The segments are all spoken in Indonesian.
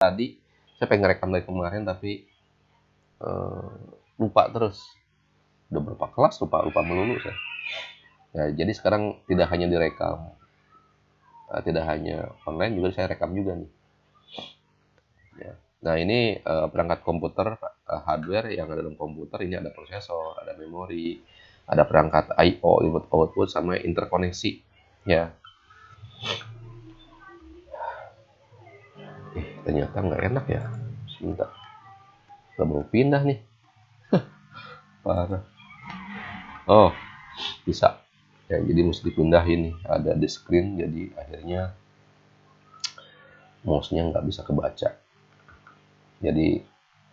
tadi saya pengen rekam dari kemarin tapi lupa terus. Udah berapa kelas lupa melulu saya. Ya, jadi sekarang tidak hanya direkam, tidak hanya online, juga saya rekam juga nih. Ya. Nah ini perangkat komputer, hardware yang ada dalam komputer. Ini ada prosesor, ada memori, ada perangkat I/O, input output, sama interkoneksi. Ya. Ternyata nggak enak ya. Sebentar. Nggak mau pindah nih. Parah. Oh, bisa. Ya, jadi mesti dipindahin nih. Ada di screen, jadi akhirnya mouse-nya nggak bisa kebaca. Jadi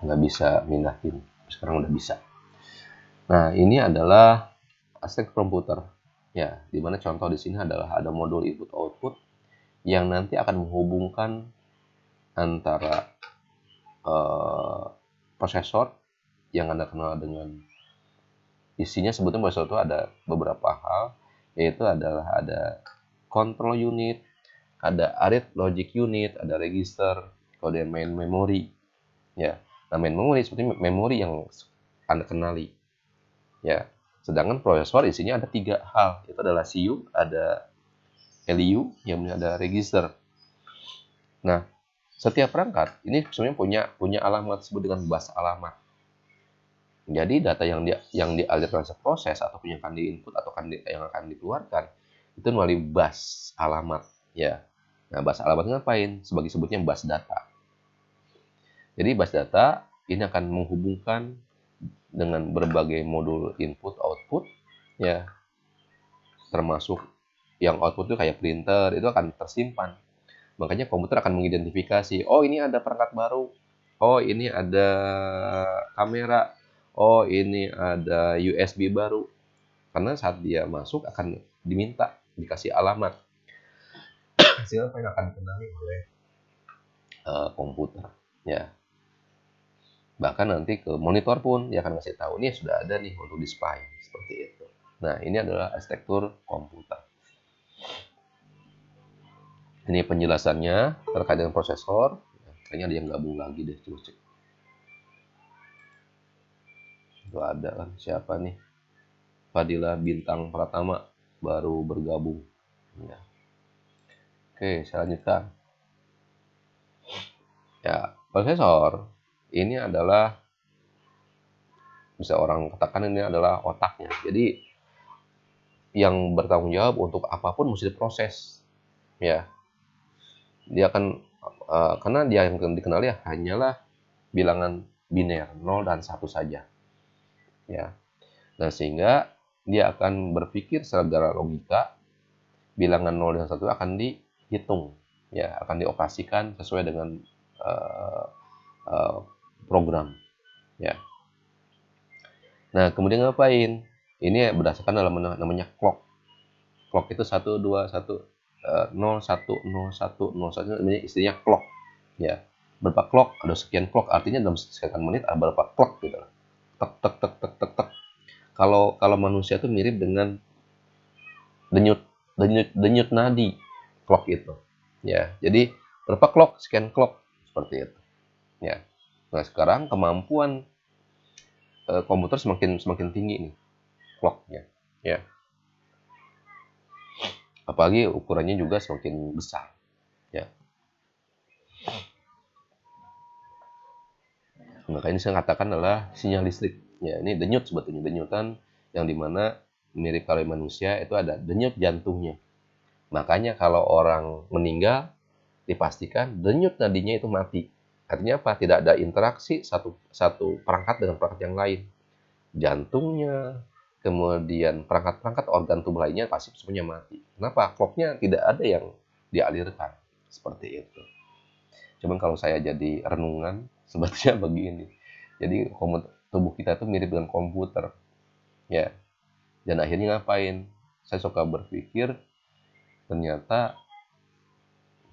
nggak bisa mindahin. Sekarang udah bisa. Nah, ini adalah aspek komputer. Ya, dimana contoh di sini adalah ada modul input output yang nanti akan menghubungkan antara prosesor yang Anda kenal dengan isinya. Sebetulnya prosesor itu ada beberapa hal, yaitu adalah ada control unit, ada arith logic unit, ada register, kemudian main memory. Ya, nah main memory seperti memori yang Anda kenali. Ya, sedangkan prosesor isinya ada 3 hal, itu adalah CPU, ada LU, yang ada register. Nah, setiap perangkat ini sebenarnya punya alamat, disebut dengan bus alamat. Jadi data yang dialirkan seproses atau yang akan diinput atau yang akan dikeluarkan itu melalui bus alamat, ya. Nah, bus alamat ngapain? Sebagai sebutnya bus data. Jadi bus data ini akan menghubungkan dengan berbagai modul input output, ya, termasuk yang output itu kayak printer, itu akan tersimpan. Makanya komputer akan mengidentifikasi, oh ini ada perangkat baru, oh ini ada kamera, oh ini ada USB baru. Karena saat dia masuk akan diminta, dikasih alamat. Hasil apa yang akan dikenali oleh komputer. Ya. Bahkan nanti ke monitor pun dia akan kasih tahu, ini sudah ada nih untuk display. Seperti itu. Nah, ini adalah arsitektur komputer. Ini penjelasannya terkait dengan prosesor. Kayaknya ada yang gabung lagi deh, coba cek. Itu ada kan, siapa nih? Fadila Bintang Pratama baru bergabung. Ya. Oke, saya lanjutkan. Ya, prosesor ini adalah, bisa orang katakan ini adalah otaknya. Jadi yang bertanggung jawab untuk apapun mesti diproses. Ya, dia akan karena dia yang dikenali hanyalah bilangan biner 0 dan 1 saja. Ya. Nah, sehingga dia akan berpikir secara logika, bilangan 0 dan 1 akan dihitung, ya, akan dioperasikan sesuai dengan program, ya. Nah, kemudian ngapain? Ini berdasarkan dalam namanya clock. Clock itu 1 2 1 0 1 0 1 0 1, namanya istilahnya clock, ya. Berapa clock? Ada sekian clock, artinya dalam sekian menit ada berapa clock gitu. Tek tek tek tek tek tek. Kalau manusia itu mirip dengan denyut nadi clock itu, ya. Jadi berapa clock, sekian clock, seperti itu, ya. Nah, sekarang kemampuan komputer semakin tinggi nih clocknya, ya. Apalagi ukurannya juga semakin besar, ya. Makanya saya katakan adalah sinyal listrik, ya. Ini denyut, sebetulnya denyutan yang dimana mirip kalau manusia itu ada denyut jantungnya. Makanya kalau orang meninggal dipastikan denyut nadinya itu mati. Artinya apa? Tidak ada interaksi satu perangkat dengan perangkat yang lain. Jantungnya, kemudian perangkat-perangkat organ tubuh lainnya pasti semuanya mati. Kenapa? Clocknya tidak ada yang dialirkan. Seperti itu. Cuman kalau saya jadi renungan, sebetulnya begini. Jadi tubuh kita itu mirip dengan komputer. Ya. Dan akhirnya ngapain? Saya suka berpikir, ternyata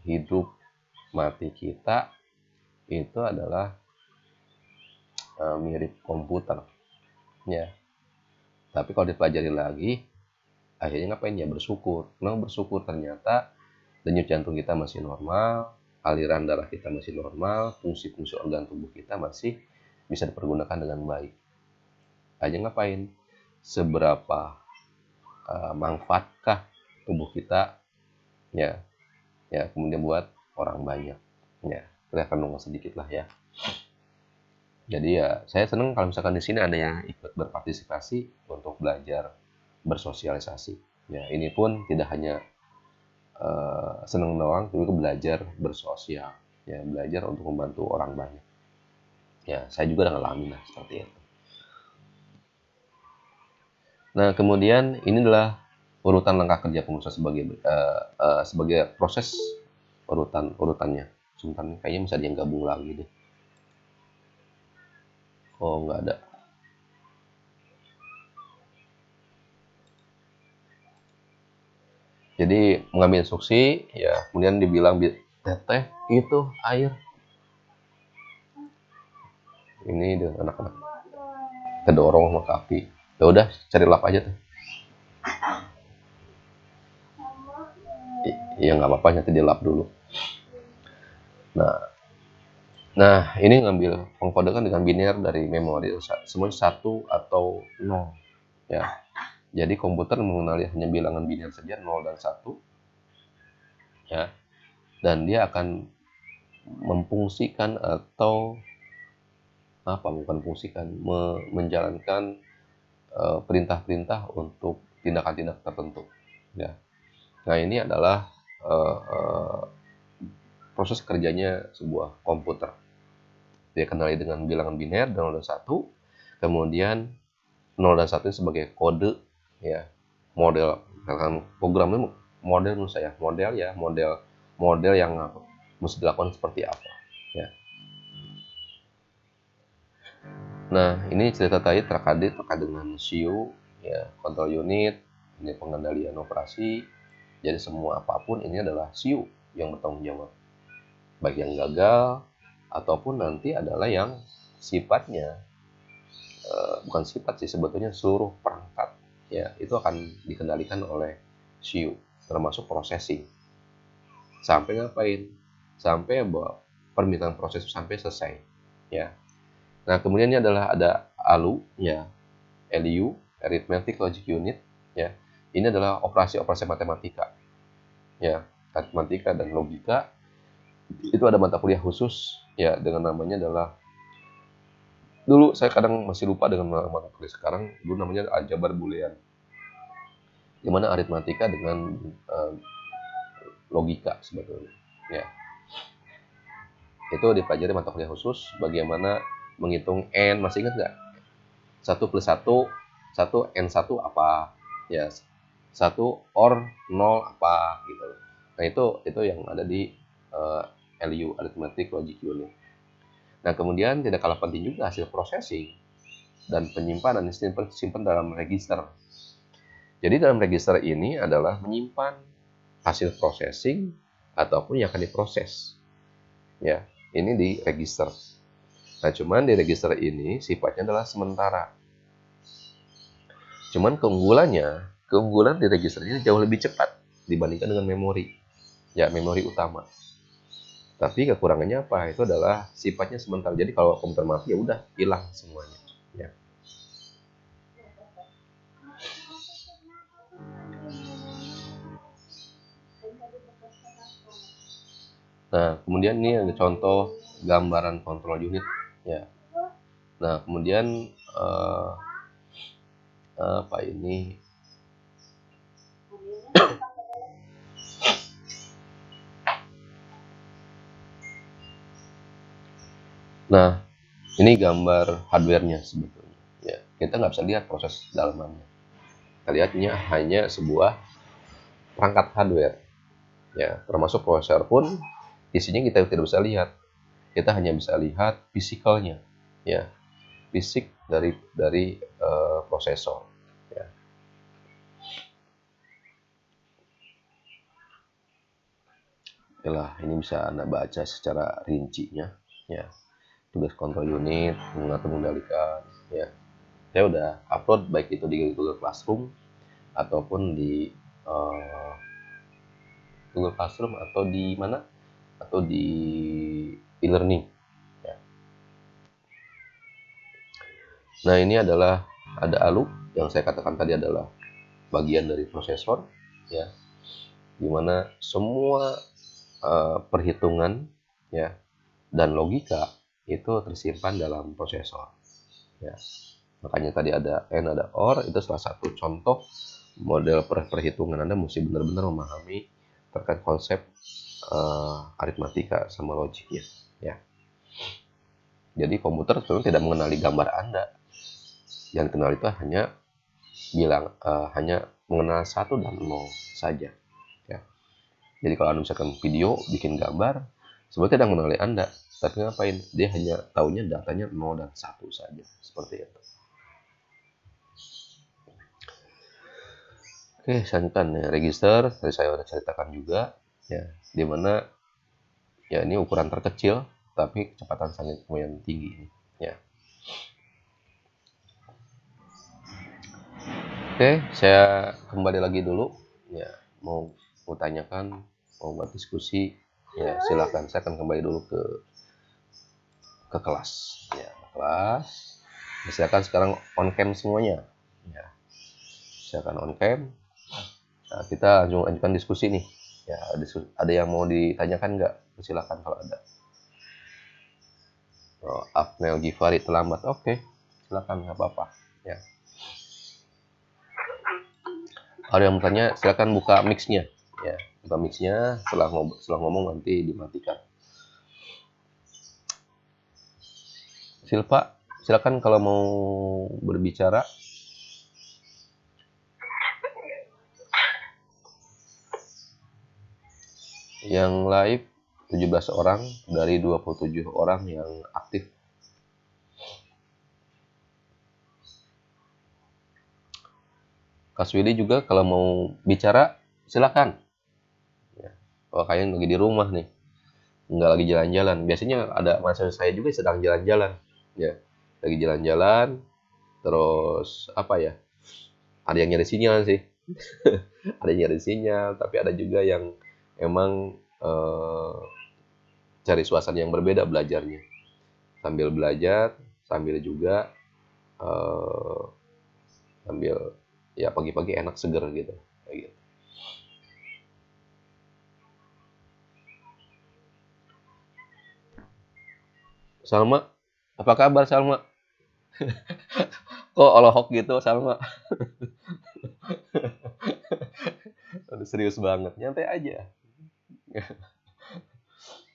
hidup mati kita itu adalah mirip komputer, ya. Tapi kalau dipelajari lagi, akhirnya ngapain ya? Bersyukur. Nah, bersyukur ternyata denyut jantung kita masih normal, aliran darah kita masih normal, fungsi-fungsi organ tubuh kita masih bisa dipergunakan dengan baik. Hanya ngapain? Seberapa manfaatkah tubuh kita ya kemudian buat orang banyak ya. Kita akan ngomong sedikit lah ya. Jadi ya saya senang kalau misalkan di sini ada yang ikut berpartisipasi untuk belajar bersosialisasi. Ya ini pun tidak hanya senang doang, tapi belajar bersosial. Ya belajar untuk membantu orang banyak. Ya saya juga udah ngalamin lah seperti itu. Nah kemudian ini adalah urutan langkah kerja pengusaha sebagai proses urutannya. Sebentar nih kayaknya bisa yang gabung lagi deh. Oh nggak ada. Jadi mengambil instruksi ya kemudian dibilang teteh itu air. Ini dia anak-anak kedorong sama kaki. Ya udah cari lap aja tuh. Iya nggak apa-apa nanti dilap dulu. Nah ini ngambil pengkodekan dengan biner dari memori semuanya 1 atau 0 ya. Jadi komputer mengenali hanya bilangan biner saja 0 dan 1 ya. Dan dia akan memfungsikan atau bukan fungsikan, menjalankan perintah-perintah untuk tindakan-tindakan tertentu ya. Nah ini adalah proses kerjanya sebuah komputer. Dia kenali dengan bilangan biner 0 dan 1, kemudian 0 dan 1 sebagai kode ya, model programnya model menurut saya model yang mesti dilakukan seperti apa ya. Nah ini cerita tadi terkait dengan CU ya, control unit, ini pengendalian operasi. Jadi semua apapun ini adalah CU yang bertanggung jawab, baik yang gagal ataupun nanti adalah yang sifatnya bukan sifat sih sebetulnya, seluruh perangkat ya itu akan dikendalikan oleh CU, termasuk processing. Sampai ngapain? Sampai bahwa permintaan proses sampai selesai ya. Nah kemudian ini adalah ada ALU ya, LU, Arithmetic Logic Unit ya. Ini adalah operasi-operasi matematika ya, matematika dan logika. Itu ada mata kuliah khusus ya dengan namanya adalah, dulu saya kadang masih lupa dengan mata kuliah sekarang, dulu namanya aljabar boolean, dimana aritmatika dengan logika sebetulnya ya. Itu dipelajari mata kuliah khusus bagaimana menghitung n, masih ingat nggak? 1 plus 1 n 1 apa ya, 1 or 0 apa gitu. Nah itu yang ada di LU, Arithmetic Logic Unit. Nah kemudian tidak kalah penting juga hasil processing dan penyimpanan disimpan dalam register. Jadi dalam register ini adalah menyimpan hasil processing ataupun yang akan diproses ya, ini di register. Nah cuman di register ini sifatnya adalah sementara. Cuman keunggulan di register ini jauh lebih cepat dibandingkan dengan memori ya, memori utama. Tapi kekurangannya apa? Itu adalah sifatnya sementara. Jadi kalau komputer mati ya udah hilang semuanya ya. Nah kemudian ini ada contoh gambaran kontrol unit ya. Nah kemudian apa ini? Nah ini gambar hardware-nya sebetulnya ya. Kita nggak bisa lihat proses dalamannya. Kita lihatnya hanya sebuah perangkat hardware ya, termasuk prosesor pun isinya kita tidak bisa lihat. Kita hanya bisa lihat fisikalnya ya, fisik dari prosesor ya. Itulah, ini bisa Anda baca secara rincinya ya. Tugas kontrol unit, mengatur mengendalikan ya. Saya udah upload baik itu di Google Classroom ataupun di Google Classroom atau di mana, atau di e-learning. Ya. Nah, ini adalah ada ALU yang saya katakan tadi adalah bagian dari prosesor, ya, dimana semua perhitungan, ya, dan logika itu tersimpan dalam prosesor. Ya. Makanya tadi ada AND, ada OR, itu salah satu contoh model perhitungan. Anda mesti benar-benar memahami terkait konsep aritmatika sama logiknya. Ya. Jadi komputer sebenarnya tidak mengenali gambar Anda. Yang kenal itu hanya mengenal 1 dan 0 saja. Ya. Jadi kalau Anda misalkan video, bikin gambar, sebenarnya tidak mengenali Anda. Tapi ngapain? Dia hanya tahunya datanya 0 dan 1 saja. Seperti itu. Oke, selanjutnya ya, register. Tadi saya sudah ceritakan juga. Ya, dimana ya ini ukuran terkecil, tapi kecepatan sangat lumayan tinggi. Ya. Oke, saya kembali lagi dulu. Ya, mau tanyakan, mau buat diskusi, ya silakan. Saya akan kembali dulu ke kelas. Ya, kelas. Silakan sekarang on cam semuanya. Ya, silakan on cam. Nah, kita lanjutkan diskusi nih. Ya, ada yang mau ditanyakan nggak? Silakan kalau ada. Oh, Afnel Givari terlambat. Oke, silakan, nggak apa-apa. Ya. Ada yang bertanya, silakan buka mix-nya. Ya, buka mix-nya. Setelah ngomong nanti dimatikan. Silva, silakan kalau mau berbicara. Yang live 17 orang dari 27 orang yang aktif. Kak Swidi juga kalau mau bicara silakan. Ya. Kalau kalian lagi di rumah nih, nggak lagi jalan-jalan. Biasanya ada mahasiswa saya juga sedang jalan-jalan. Ya, lagi jalan-jalan. Terus apa ya? Ada yang nyari sinyal sih. Ada yang nyari sinyal, tapi ada juga yang emang cari suasana yang berbeda belajarnya. Sambil belajar, sambil juga sambil ya pagi-pagi enak seger gitu. Kayak gitu. Salma, apa kabar Salma? Kok olohok gitu Salma? Aduh, serius banget, nyantai aja.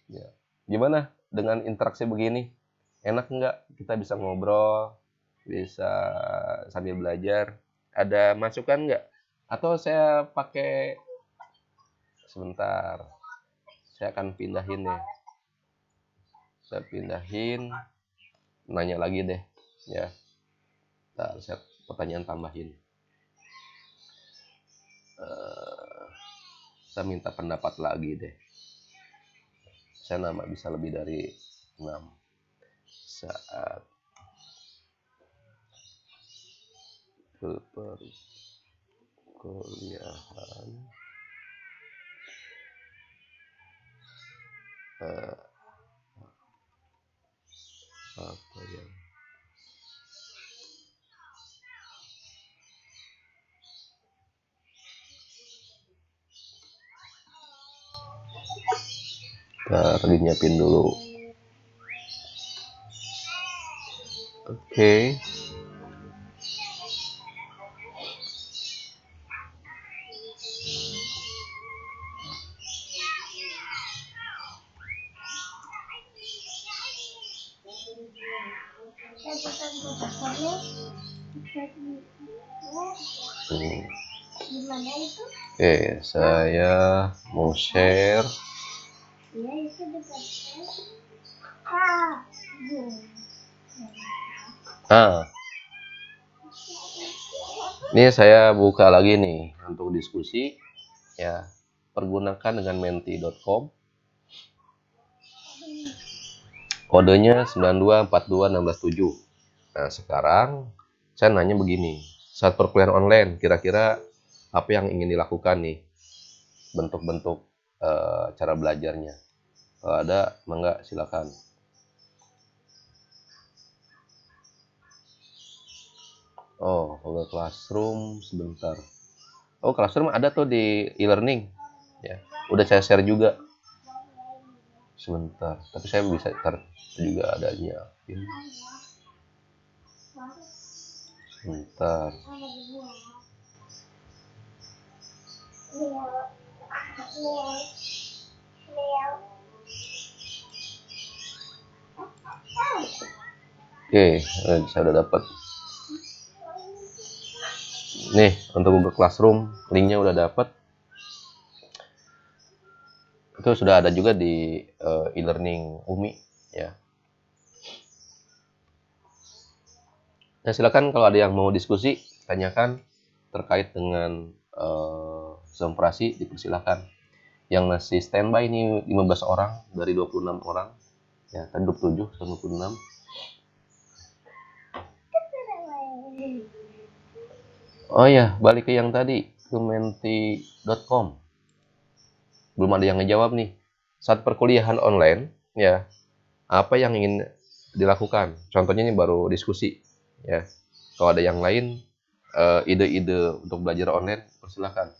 Ya. Gimana dengan interaksi begini? Enak nggak? Kita bisa ngobrol, bisa sambil belajar. Ada masukan nggak? Atau saya pakai sebentar. Saya akan pindahin deh. Saya pindahin, nanya lagi deh. Ya, ntar saya pertanyaan tambahin. Saya minta pendapat lagi deh. Saya nama bisa lebih dari 6 saat perkuliahan apa yang tadi nyiapin dulu. Oke. Oke, saya mau share. Ini saya buka lagi nih untuk diskusi. Ya, pergunakan dengan menti.com. Kodenya 9242667. Nah, sekarang saya nanya begini. Saat perkuliahan online, kira-kira apa yang ingin dilakukan nih? Bentuk-bentuk cara belajarnya. Kalau ada, mangga silakan. Oh, Google Classroom sebentar. Oh, Classroom ada tuh di e-learning. Ya, udah saya share juga. Sebentar, tapi saya bisa juga adanya. Sebentar. Oke, saya udah dapat. Nih, untuk Google Classroom, linknya udah dapat. Itu sudah ada juga di e-learning UMI, ya. Nah, silakan kalau ada yang mau diskusi, tanyakan terkait dengan Zoom operasi, dipersilakan. Yang masih standby ini 15 orang dari 26 orang. Ya, tadi 27, 26. Oh ya, balik ke yang tadi, ke menti.com. Belum ada yang ngejawab nih. Saat perkuliahan online, ya, apa yang ingin dilakukan? Contohnya ini baru diskusi, ya. Kalau ada yang lain, ide-ide untuk belajar online, persilakan.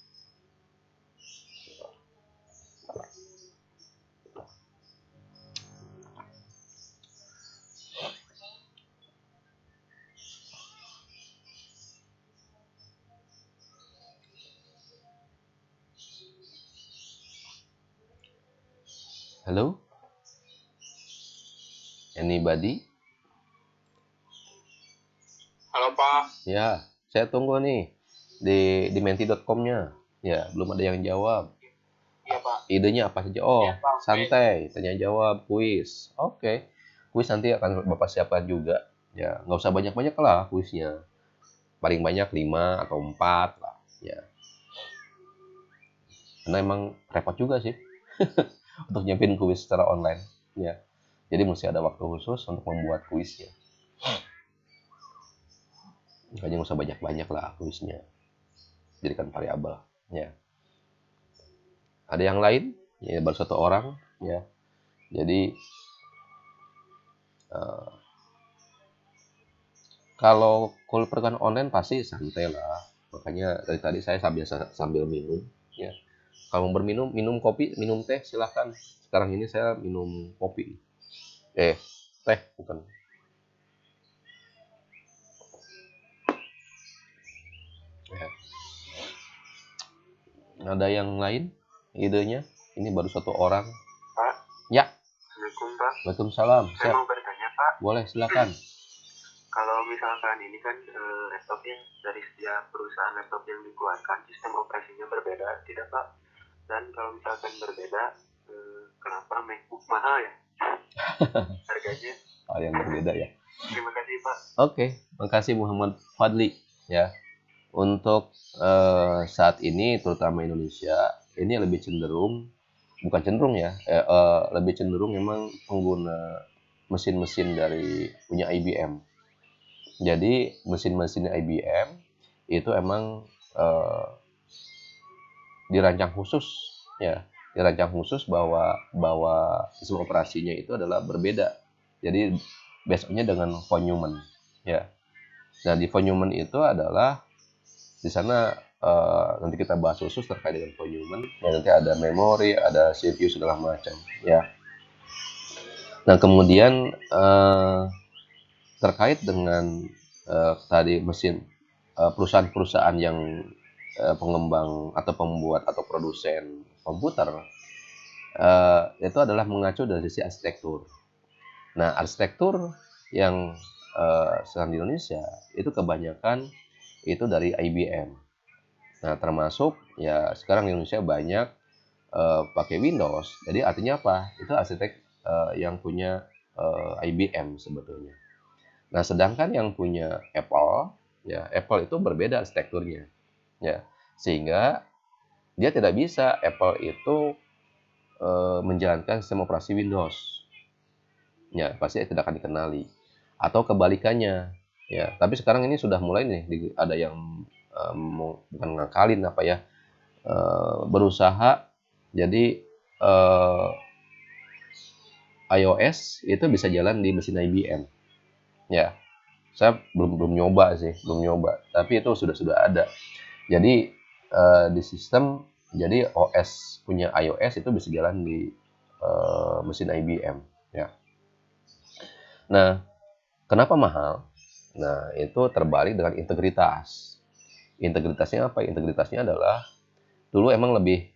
Halo? Anybody? Halo Pak. Ya, saya tunggu nih di menti.com-nya. Ya, belum ada yang jawab. Iya Pak. Idenya apa saja? Oh, Iya, Pak. santai, tanya jawab, kuis. Oke. Kuis nanti akan Bapak siapkan juga. Ya, nggak usah banyak-banyak lah kuisnya. Paling banyak 5 atau 4 lah. Ya, karena emang repot juga sih untuk nyiapin kuis secara online. Ya, jadi mesti ada waktu khusus untuk membuat kuisnya. Makanya nggak usah banyak-banyak lah kuisnya. Jadikan variabel. Ya. Ada yang lain? Ya, baru 1 orang. Ya. Jadi kalau perkuliahan online pasti santai lah. Makanya dari tadi saya sambil minum. Ya. Kalau berminum, minum kopi, minum teh silahkan. Sekarang ini saya minum kopi. Teh bukan. Ya. Ada yang lain idenya? Ini baru 1 orang. Pak. Ya. Assalamualaikum Pak. Waalaikumsalam. Saya mau bertanya Pak. Boleh, silakan. Kalau misalkan ini kan laptopnya dari setiap perusahaan laptop yang dikeluarkan sistem operasinya berbeda, tidak Pak? Dan kalau misalkan berbeda, kenapa MacBook mahal ya harganya? Hal yang berbeda ya. Terima kasih Pak. Oke, makasih Muhammad Fadli ya. Untuk saat ini terutama Indonesia ini lebih cenderung, bukan cenderung ya, lebih cenderung memang pengguna mesin-mesin dari punya IBM. Jadi mesin-mesin IBM itu emang dirancang khusus ya, dirancang khusus bahwa sistem operasinya itu adalah berbeda. Jadi basicnya dengan von Neumann ya. Nah, di von Neumann itu adalah di sana nanti kita bahas khusus terkait dengan von Neumann. Ya, nanti ada memori, ada CPU segala macam ya. Nah, kemudian terkait dengan tadi mesin perusahaan-perusahaan yang pengembang atau pembuat atau produsen komputer itu adalah mengacu dari sisi arsitektur. Nah, arsitektur yang sekarang di Indonesia itu kebanyakan itu dari IBM. Nah, termasuk ya sekarang di Indonesia banyak pakai Windows. Jadi artinya apa? Itu arsitek yang punya IBM sebetulnya. Nah, sedangkan yang punya Apple, ya Apple itu berbeda arsitekturnya, ya sehingga dia tidak bisa Apple itu menjalankan sistem operasi Windows, ya pasti tidak akan dikenali. Atau kebalikannya, ya. Tapi sekarang ini sudah mulai nih, ada yang bukan ngakalin apa ya, berusaha jadi iOS itu bisa jalan di mesin IBM. Ya, saya belum nyoba sih, belum nyoba. Tapi itu sudah ada. Jadi di sistem, jadi OS punya iOS itu bisa jalan di mesin IBM. Ya. Nah, kenapa mahal? Nah, itu terbalik dengan integritas. Integritasnya apa? Integritasnya adalah dulu emang lebih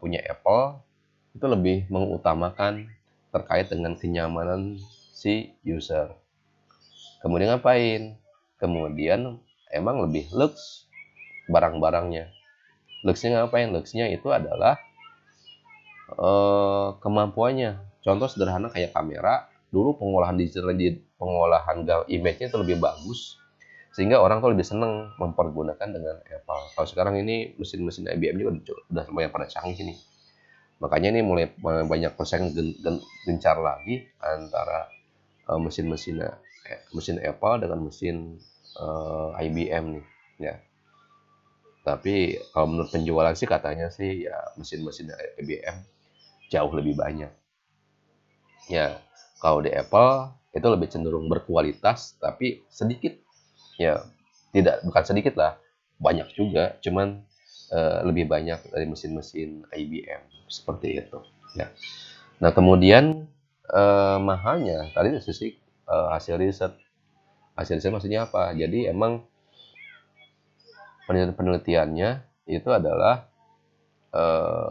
punya Apple itu lebih mengutamakan terkait dengan kenyamanan si user. Kemudian ngapain? Kemudian emang lebih lux barang-barangnya. Luxnya ngapain? Luxnya itu adalah kemampuannya. Contoh sederhana kayak kamera, dulu pengolahan digital, pengolahan image-nya itu lebih bagus, sehingga orang tuh lebih seneng mempergunakan dengan Apple. Kalau sekarang ini mesin-mesin IBM juga udah lumayan pada canggih nih. Makanya ini mulai banyak persaingan gencar lagi antara mesin Apple dengan mesin IBM nih. Ya. Tapi kalau menurut penjualan sih katanya sih ya mesin-mesin IBM jauh lebih banyak. Ya, kalau di Apple itu lebih cenderung berkualitas tapi sedikit. Ya, bukan sedikit lah, banyak juga, cuman lebih banyak dari mesin-mesin IBM seperti itu. Ya. Nah, kemudian mahalnya tadi dari sisi hasil riset. Hasil riset maksudnya apa? Jadi emang penelitiannya itu adalah eh,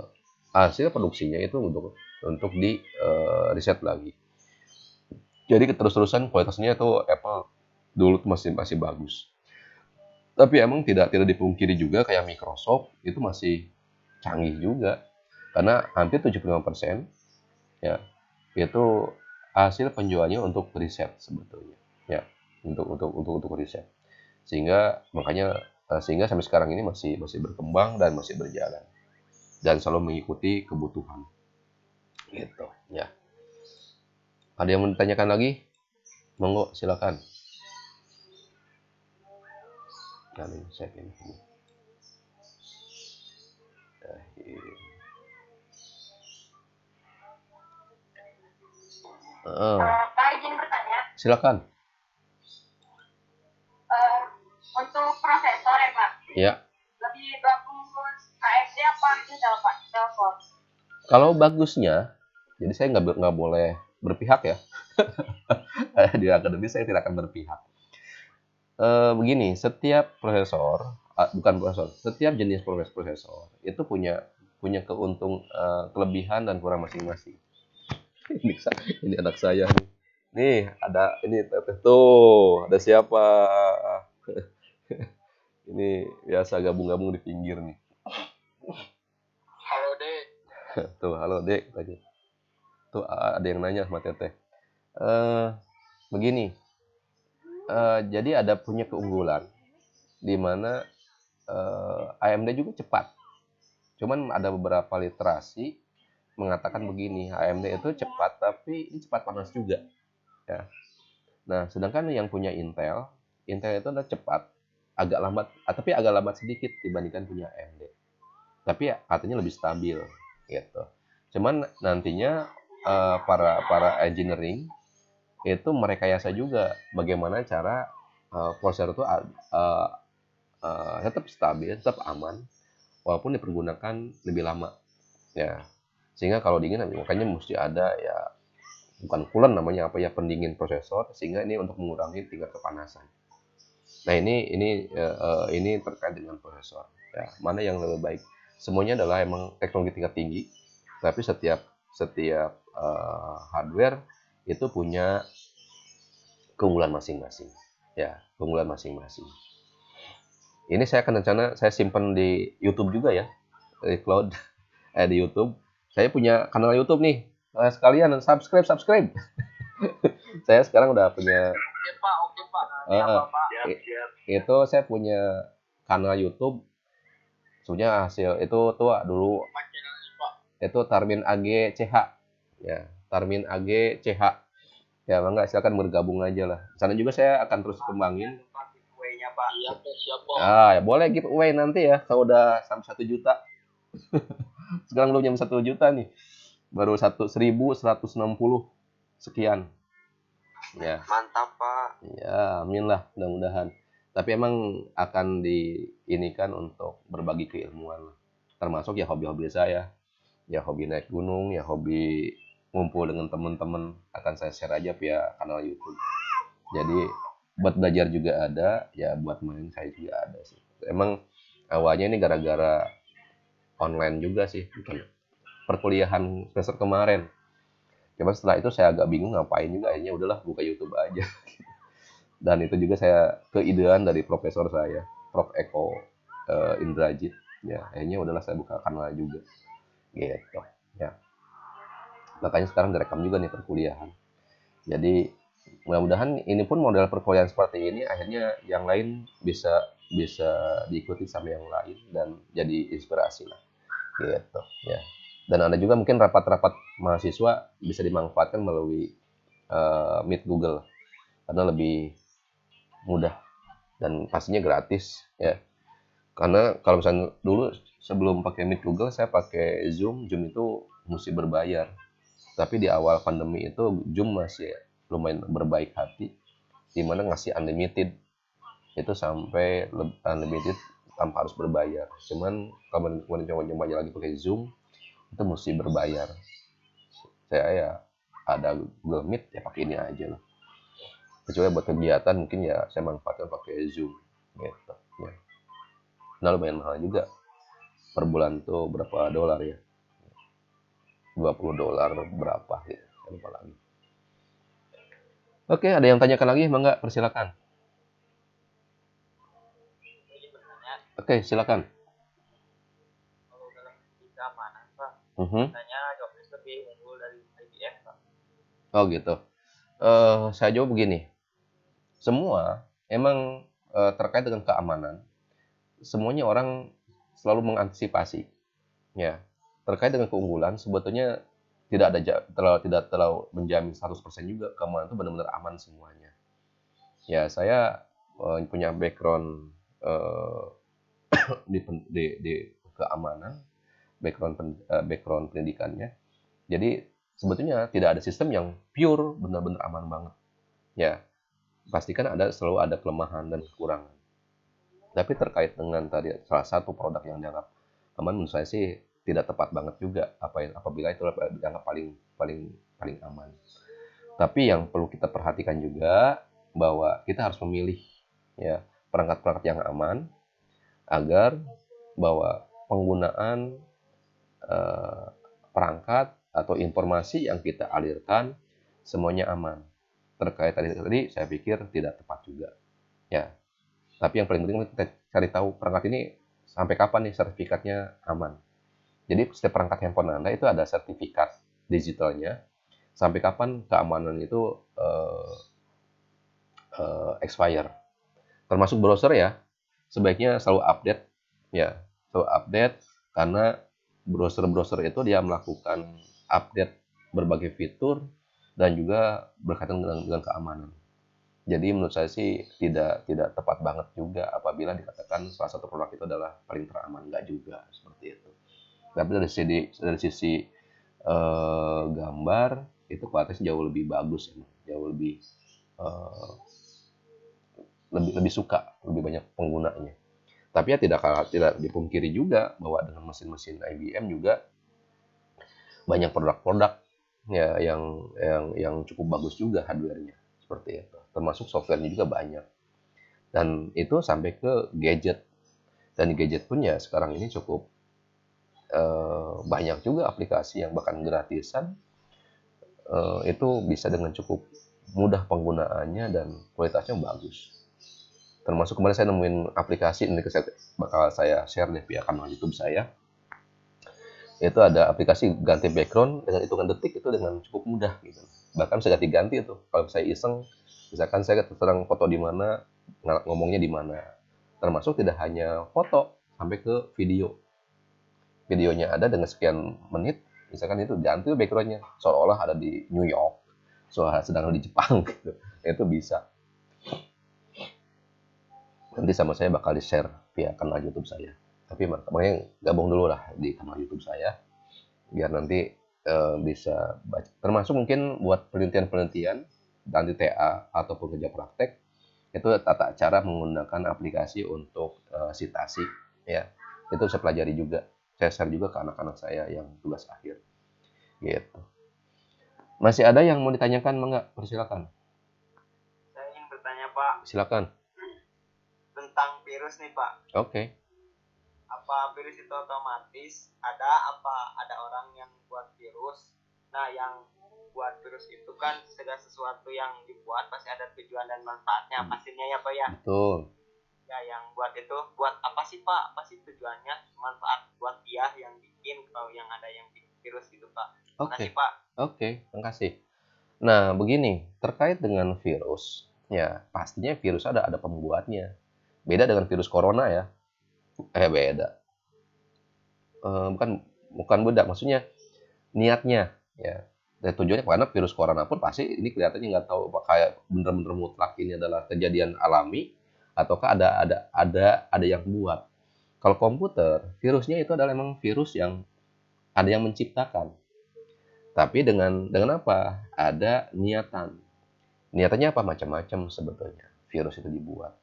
hasil produksinya itu untuk di riset lagi. Jadi terus-terusan kualitasnya itu Apple dulu tuh masih bagus. Tapi emang tidak dipungkiri juga kayak Microsoft itu masih canggih juga. Karena hampir 75% ya itu hasil penjualnya untuk riset sebetulnya. Ya, untuk riset. Sehingga sampai sekarang ini masih berkembang dan masih berjalan dan selalu mengikuti kebutuhan. Gitu, ya. Ada yang mau ditanyakan lagi? Monggo, silakan. Saya ini. Pak izin bertanya. Silakan. Untuk prosesor ya Pak? Iya. Lebih bagus AMD apa Intel Pak? Telkom. Kalau bagusnya, jadi saya nggak boleh berpihak ya. Di akademis saya tidak akan berpihak. Begini, setiap prosesor, setiap jenis prosesor itu punya kelebihan dan kurang masing-masing. Ini anak saya nih. Nih, ini tuh, ada siapa? Ini biasa gabung-gabung di pinggir nih. Halo Dek. Tuh, halo Dek tadi. Tuh ada yang nanya sama Teteh. Begini. Jadi ada punya keunggulan di mana AMD juga cepat. Cuman ada beberapa literasi mengatakan begini, AMD itu cepat tapi ini cepat panas juga. Ya. Nah, sedangkan yang punya Intel itu udah cepat, tapi agak lambat sedikit dibandingkan punya AMD. Tapi ya, katanya lebih stabil gitu. Cuman nantinya para engineering itu merekayasa juga bagaimana cara prosesor itu tetap stabil, tetap aman walaupun dipergunakan lebih lama. Ya. Sehingga kalau dingin makanya mesti ada ya bukan coolant namanya apa ya, pendingin prosesor, sehingga ini untuk mengurangi tingkat kepanasan. Nah, ini terkait dengan prosesor. Ya, mana yang lebih baik? Semuanya adalah emang teknologi tingkat tinggi, tapi setiap hardware itu punya keunggulan masing-masing. Ya, keunggulan masing-masing. Ini saya akan rencana saya simpan di YouTube juga ya, di cloud, di YouTube. Saya punya kanal YouTube nih. Sekalian subscribe. Saya sekarang udah punya. Oke Pak. Siap. Itu saya punya kanal YouTube. Sebenarnya hasil itu tuh dulu. Itu Tarmin AG CH. Ya, Tarmin AG CH. Ya, enggak, silakan bergabung aja lah. Sana juga saya akan terus kembangin. Ya boleh giveaway nanti ya kalau udah sampai 1 juta. Sekarang belum nyampe 1 juta nih. Baru 1.160. sekian. Ya. Mantap, Pak. Ya, amin lah mudah-mudahan. Tapi emang akan diinikan untuk berbagi keilmuan lah. Termasuk ya hobi-hobi saya. Ya hobi naik gunung, ya hobi ngumpul dengan teman-teman akan saya share aja via kanal YouTube. Jadi buat belajar juga ada, ya buat main saya juga ada sih. Emang awalnya ini gara-gara online juga sih, bukan perkuliahan semester kemarin. Cuma setelah itu saya agak bingung ngapain juga, akhirnya udahlah buka YouTube aja. Dan itu juga saya keidean dari profesor saya, Prof. Eko Indrajit. Ya, akhirnya udahlah saya buka kanal juga. Gitu. Ya. Makanya sekarang direkam juga nih perkuliahan. Jadi mudah-mudahan ini pun model perkuliahan seperti ini akhirnya yang lain bisa bisa diikuti sama yang lain dan jadi inspirasi lah gitu ya. Dan ada juga mungkin rapat-rapat mahasiswa bisa dimanfaatkan melalui Meet Google karena lebih mudah dan pastinya gratis ya. Karena kalau misalnya dulu sebelum pakai Meet Google saya pakai Zoom itu mesti berbayar. Tapi di awal pandemi itu Zoom masih lumayan berbaik hati, di mana ngasih unlimited itu sampai unlimited tanpa harus berbayar. Cuman kalau coba lagi pakai Zoom itu mesti berbayar. Saya ya ada Google Meet ya pakai ini aja lah. Kecuali buat kegiatan mungkin ya saya manfaatkan pakai Zoom gitu ya. Nah lumayan mahal juga. Per bulan tuh berapa dolar ya? $20 berapa gitu. Saya lupa lagi. Oke, ada yang tanyakan lagi? Mangga, persilakan. Oke, silakan. Kalau dalam segi keamanan, Pak, Mhm. katanya Jobdesk lebih unggul dari IBM, Pak. Oh gitu. Saya jawab begini. Semua emang terkait dengan keamanan, semuanya orang selalu mengantisipasi. Ya, terkait dengan keunggulan sebetulnya tidak terlalu menjamin 100% juga keamanan itu benar-benar aman semuanya. Ya, saya punya background eh, di keamanan, background pendidikannya. Jadi sebetulnya tidak ada sistem yang pure benar-benar aman banget. Ya, pastikan selalu ada kelemahan dan kekurangan. Tapi terkait dengan tadi salah satu produk yang dianggap aman, menurut saya sih tidak tepat banget juga apabila itu dianggap paling paling paling aman. Tapi yang perlu kita perhatikan juga bahwa kita harus memilih ya perangkat-perangkat yang aman agar bahwa penggunaan eh, perangkat atau informasi yang kita alirkan semuanya aman. Terkait tadi saya pikir tidak tepat juga. Ya, tapi yang paling penting kita cari tahu perangkat ini sampai kapan nih sertifikatnya aman. Jadi setiap perangkat handphone Anda itu ada sertifikat digitalnya. Sampai kapan keamanan itu expire. Termasuk browser ya, sebaiknya selalu update ya, selalu update karena browser-browser itu dia melakukan update berbagai fitur dan juga berkaitan dengan keamanan. Jadi menurut saya sih tidak tepat banget juga apabila dikatakan salah satu produk itu adalah paling teraman, enggak juga seperti itu. Tapi dari sisi gambar itu kualitasnya jauh lebih bagus, jauh eh, lebih suka, lebih banyak penggunanya. Tapi ya tidak dipungkiri juga bahwa dengan mesin-mesin IBM juga banyak produk-produk ya yang cukup bagus juga hardware-nya seperti itu. Termasuk software-nya juga banyak. Dan itu sampai ke gadget. Dan di gadget pun ya sekarang ini cukup banyak juga aplikasi yang bahkan gratisan itu bisa dengan cukup mudah penggunaannya dan kualitasnya bagus. Termasuk kemarin saya nemuin aplikasi ini bakal saya share deh via kanal YouTube saya. Itu ada aplikasi ganti background dengan hitungan detik itu dengan cukup mudah gitu. Bahkan saya ganti-ganti itu. Kalau saya iseng, misalkan saya terserang foto di mana, ngomongnya di mana. Termasuk tidak hanya foto, sampai ke video. Videonya ada dengan sekian menit, misalkan itu ganti backgroundnya seolah-olah ada di New York, seolah sedang di Jepang gitu. Itu bisa. Nanti sama saya bakal di-share via kanal YouTube saya. Tapi makanya gabung dulu lah di kanal YouTube saya biar nanti bisa baca. Termasuk mungkin buat penelitian-penelitian nanti TA ataupun kerja praktek itu tata cara menggunakan aplikasi untuk sitasi ya. Itu saya pelajari juga. Saya share juga ke anak-anak saya yang tugas akhir. Gitu. Masih ada yang mau ditanyakan, enggak? Persilakan. Saya ingin bertanya Pak Silakan. tentang virus nih Pak. Oke. Apa virus itu otomatis ada orang yang buat virus? Nah, yang buat virus itu kan segala sesuatu yang dibuat pasti ada tujuan dan manfaatnya pastinya ya Pak ya. Betul. Ya, yang buat itu buat apa sih Pak? Apa sih tujuannya? Manfaat buat dia yang bikin kalau yang ada yang bikin virus gitu Pak. Terima kasih Pak. Oke, terima kasih. Nah, begini, terkait dengan virus, ya pastinya virus ada pembuatnya. Beda dengan virus corona ya. Beda. Bukan beda, maksudnya niatnya ya. Dan tujuannya karena virus corona pun pasti ini kelihatannya nggak tahu kayak bener-bener mutlak ini adalah kejadian alami ataukah ada yang buat. Kalau komputer, virusnya itu adalah memang virus yang ada yang menciptakan. Tapi dengan apa? Ada niatan. Niatannya apa? Macam-macam sebetulnya. Virus itu dibuat.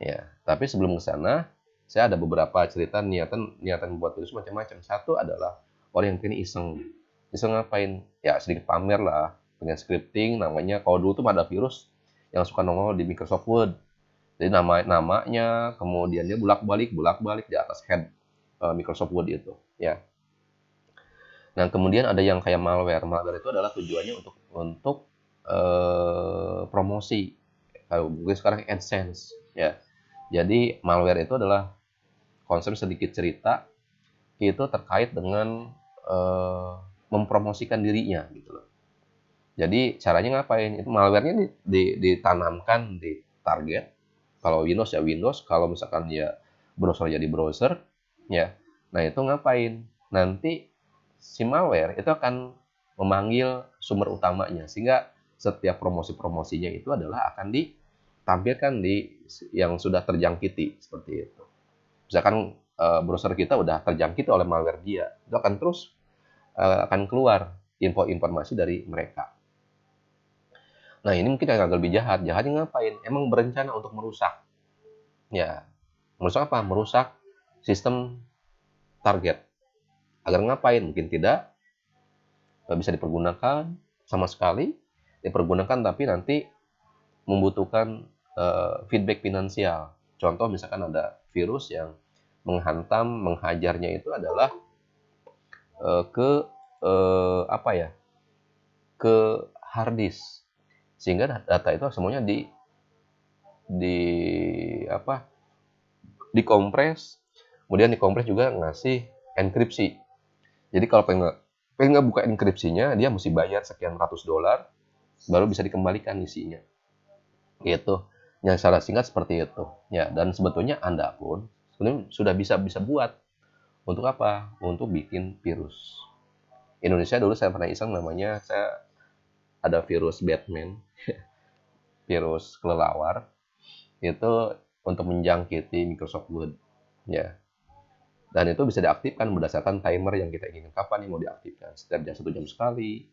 Ya, tapi sebelum ke sana, saya ada beberapa cerita niatan buat virus macam-macam. Satu adalah orang yang pengen iseng. Iseng ngapain? Ya sedikit pamer lah. Pengen scripting, namanya kalau dulu tuh ada virus yang suka nongol di Microsoft Word. Jadi namanya, kemudian dia bolak-balik di atas head Microsoft Word itu. Ya. Nah, kemudian ada yang kayak malware. Malware itu adalah tujuannya untuk promosi. Mungkin sekarang AdSense. Ya. Jadi malware itu adalah konsep sedikit cerita itu terkait dengan mempromosikan dirinya gitu loh. Jadi caranya ngapain? Itu malware-nya ditanamkan di target. Kalau Windows ya Windows, kalau misalkan ya browser jadi browser, ya. Nah, itu ngapain? Nanti si malware itu akan memanggil sumber utamanya sehingga setiap promosi-promosinya itu adalah akan ditampilkan di yang sudah terjangkiti seperti itu. Misalkan browser kita udah terjangkiti oleh malware dia, itu akan terus akan keluar informasi dari mereka. Nah, ini mungkin agak lebih jahat. Jahatnya ngapain? Emang berencana untuk merusak. Ya, merusak apa? Merusak sistem target. Agar ngapain? Mungkin tidak bisa dipergunakan sama sekali. Dipergunakan tapi nanti membutuhkan feedback finansial. Contoh misalkan ada virus yang menghajarnya itu adalah ke hard disk. Sehingga data itu semuanya dikompres, kemudian dikompres juga ngasih enkripsi. Jadi kalau pengen ngebuka enkripsinya, dia mesti bayar sekian ratus dolar baru bisa dikembalikan isinya. Gitu. Yang secara singkat seperti itu. Ya, dan sebetulnya Anda pun sebenarnya sudah bisa buat untuk apa? Untuk bikin virus. Indonesia dulu saya pernah iseng namanya, saya ada virus Batman, virus kelelawar, itu untuk menjangkiti Microsoft Word. Ya. Dan itu bisa diaktifkan berdasarkan timer yang kita inginkan. Kapan yang mau diaktifkan? Setiap jam 1 jam sekali.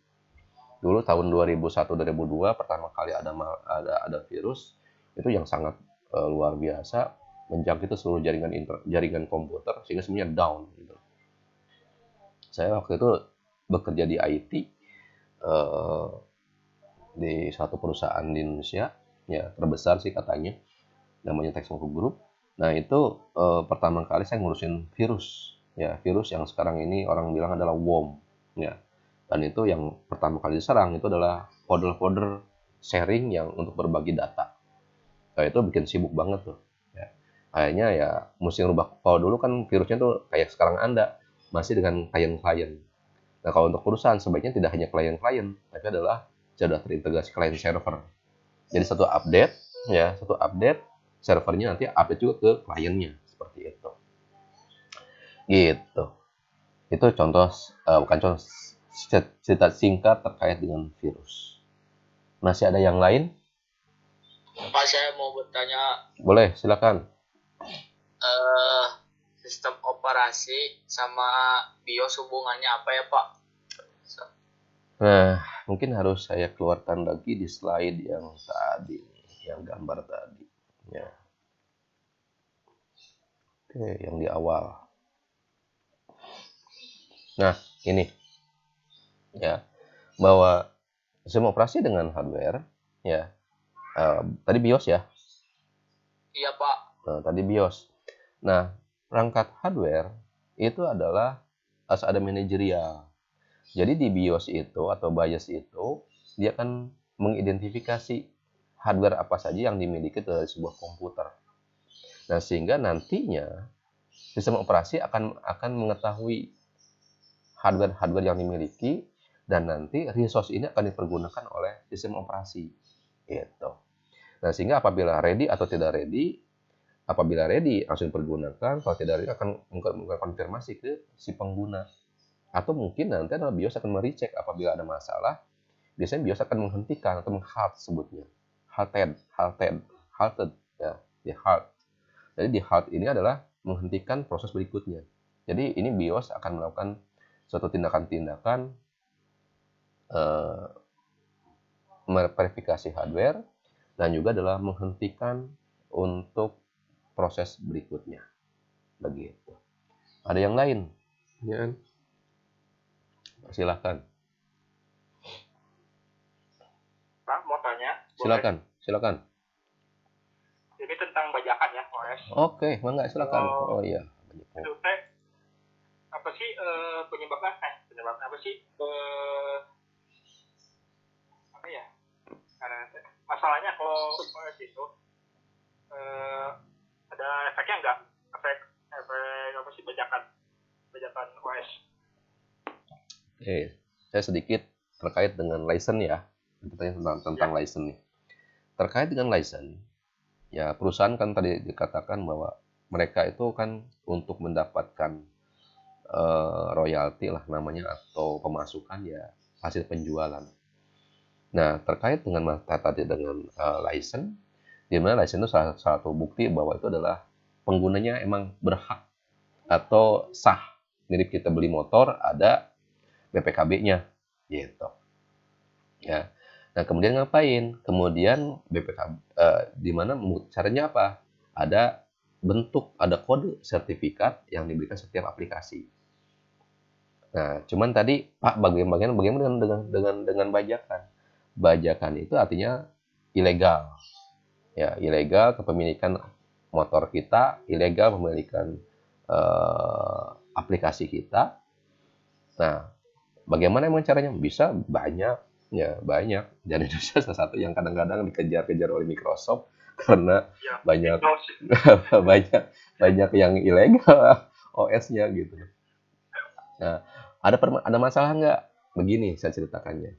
Dulu tahun 2001-2002 pertama kali ada virus itu yang sangat luar biasa menjangkiti seluruh jaringan komputer sehingga semuanya down gitu. Saya waktu itu bekerja di IT di satu perusahaan di Indonesia, ya terbesar sih katanya, namanya Texmoco Group. Nah itu pertama kali saya ngurusin virus, ya virus yang sekarang ini orang bilang adalah worm, ya. Dan itu yang pertama kali diserang itu adalah folder sharing yang untuk berbagi data. Nah itu bikin sibuk banget tuh. Ya. Kayaknya ya mesti ngerubah. Kalau dulu kan virusnya tuh kayak sekarang Anda masih dengan klien-klien. Nah kalau untuk perusahaan sebaiknya tidak hanya klien-klien, tapi adalah sudah terintegrasi klien server. Jadi satu update servernya nanti update juga ke kliennya seperti itu. Gitu. Itu contoh bukan contoh cerita singkat terkait dengan virus. Masih ada yang lain? Pak, saya mau bertanya. Boleh, silakan. Sistem operasi sama BIOS hubungannya apa ya Pak? Nah, mungkin harus saya keluarkan lagi di slide yang tadi, yang gambar tadi. Ya. Oke, yang di awal. Nah, ini ya, bahwa sistem operasi dengan hardware, ya, tadi BIOS ya. Iya Pak. Nah, tadi BIOS. Nah, perangkat hardware itu adalah harus ada manajerial. Jadi di BIOS itu atau BIOS itu dia akan mengidentifikasi hardware apa saja yang dimiliki dari sebuah komputer. Nah, sehingga nantinya sistem operasi akan mengetahui hardware-hardware yang dimiliki dan nanti resource ini akan dipergunakan oleh sistem operasi. Gitu. Nah, sehingga apabila ready atau tidak ready, apabila ready langsung dipergunakan, kalau tidak ready akan konfirmasi ke si pengguna. Atau mungkin nanti adalah BIOS akan merecek apabila ada masalah. Biasanya BIOS akan menghentikan atau meng-halt sebutnya. Halted, ya, di halt. Jadi di halt ini adalah menghentikan proses berikutnya. Jadi ini BIOS akan melakukan suatu tindakan-tindakan verifikasi hardware dan juga adalah menghentikan untuk proses berikutnya. Begitu. Ada yang lain? Ya. Silakan. Pak mau tanya. Silakan. Ini tentang bajakan ya OS. Oke, mangga silakan. Oh iya. Itu teh apa sih penyebabnya apa sih apa ya? Karena masalahnya kalau OS itu ada efeknya enggak? Efek apa sih bajakan OS? Oke, saya sedikit terkait dengan license ya. Kita tentang license nih. Terkait dengan license, ya perusahaan kan tadi dikatakan bahwa mereka itu kan untuk mendapatkan royalti lah namanya atau pemasukan ya hasil penjualan. Nah, terkait dengan tadi dengan license, di mana license itu salah satu bukti bahwa itu adalah penggunanya emang berhak atau sah. Mirip kita beli motor ada BPKB-nya gitu. Ya. Nah, kemudian ngapain? Kemudian BPKB di mana caranya apa? Ada bentuk, ada kode sertifikat yang diberikan setiap aplikasi. Nah, cuman tadi Pak bagaimana dengan bajakan? Bajakan itu artinya ilegal. Ya, ilegal kepemilikan motor kita, ilegal kepemilikan aplikasi kita. Nah, bagaimana emang caranya? Bisa banyak, ya banyak. Dan Indonesia salah satu yang kadang-kadang dikejar-kejar oleh Microsoft karena banyak banyak yang ilegal OS-nya gitu. Nah, ada masalah nggak? Begini saya ceritakannya.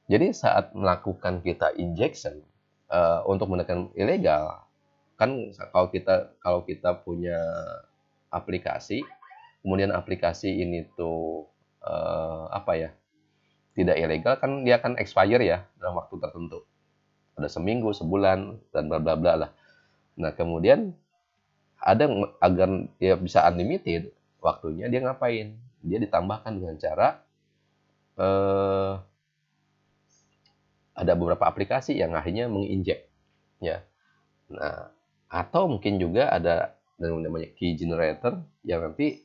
Jadi saat melakukan kita injection untuk menekan ilegal, kan kalau kita punya aplikasi, kemudian aplikasi ini tuh tidak ilegal, kan dia akan expire ya dalam waktu tertentu. Ada seminggu, sebulan, dan bla bla bla lah. Nah, kemudian ada agar dia bisa unlimited waktunya, dia ngapain? Dia ditambahkan dengan cara ada beberapa aplikasi yang akhirnya menginjek ya. Nah, atau mungkin juga ada yang namanya key generator yang nanti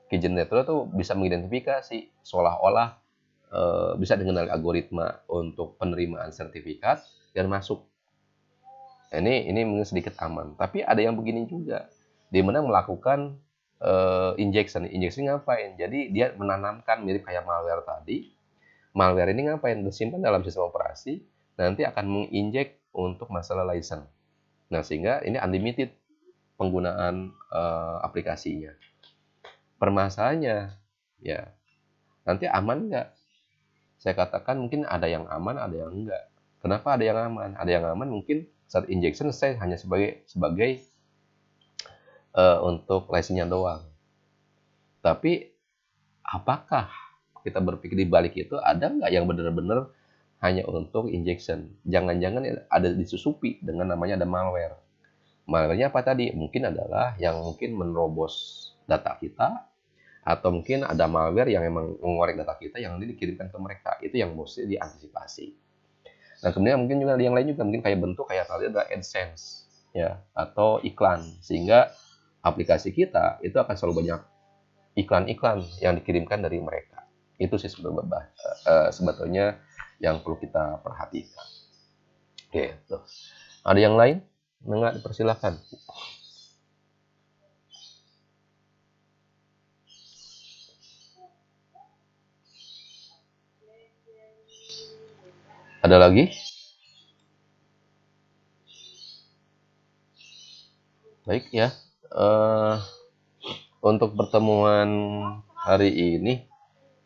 key generator itu bisa mengidentifikasi seolah-olah bisa dengan algoritma untuk penerimaan sertifikat dan masuk. Ini mungkin sedikit aman, tapi ada yang begini juga di mana melakukan injection ngapain? Jadi dia menanamkan mirip kayak malware tadi. Malware ini ngapain? Disimpan dalam sistem operasi, nanti akan menginjek untuk masalah license. Nah, sehingga ini unlimited penggunaan aplikasinya. Permasalahannya, ya nanti aman nggak? Saya katakan mungkin ada yang aman, ada yang enggak. Kenapa ada yang aman? Ada yang aman mungkin saat injection saya hanya sebagai untuk license-nya doang. Tapi apakah kita berpikir di balik itu ada nggak yang benar-benar hanya untuk injection? Jangan-jangan ada disusupi dengan namanya ada malware. Malware-nya apa tadi? Mungkin adalah yang mungkin menerobos data kita atau mungkin ada malware yang emang mengorek data kita yang nanti dikirimkan ke mereka. Itu yang mesti diantisipasi. Nah, kemudian mungkin juga yang lain juga mungkin kayak bentuk kayak tadi ada AdSense ya atau iklan, sehingga aplikasi kita itu akan selalu banyak iklan-iklan yang dikirimkan dari mereka. Itu sih sebetulnya yang perlu kita perhatikan. Gitu. Ada yang lain? Enggak, dipersilakan. Ada lagi? Baik ya. Untuk pertemuan hari ini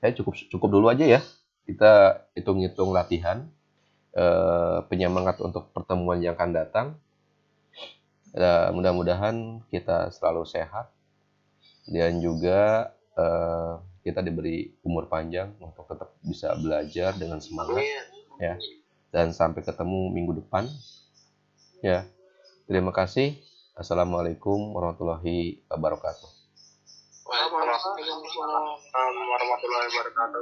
saya cukup dulu aja ya. Kita hitung-hitung latihan penyemangat untuk pertemuan yang akan datang. Mudah-mudahan kita selalu sehat dan juga kita diberi umur panjang untuk tetap bisa belajar dengan semangat ya. Dan sampai ketemu minggu depan ya. Terima kasih. Assalamualaikum warahmatullahi wabarakatuh. Waalaikumsalam warahmatullahi wabarakatuh.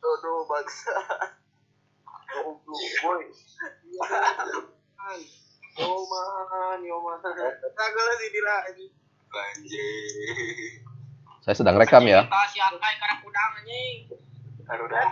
Aduh bangsa. Boy. Yoman. Tagola sih dira ini. Anjing. Saya sedang rekam ya. Si Angkai karena kudang anjing. Aduh dah.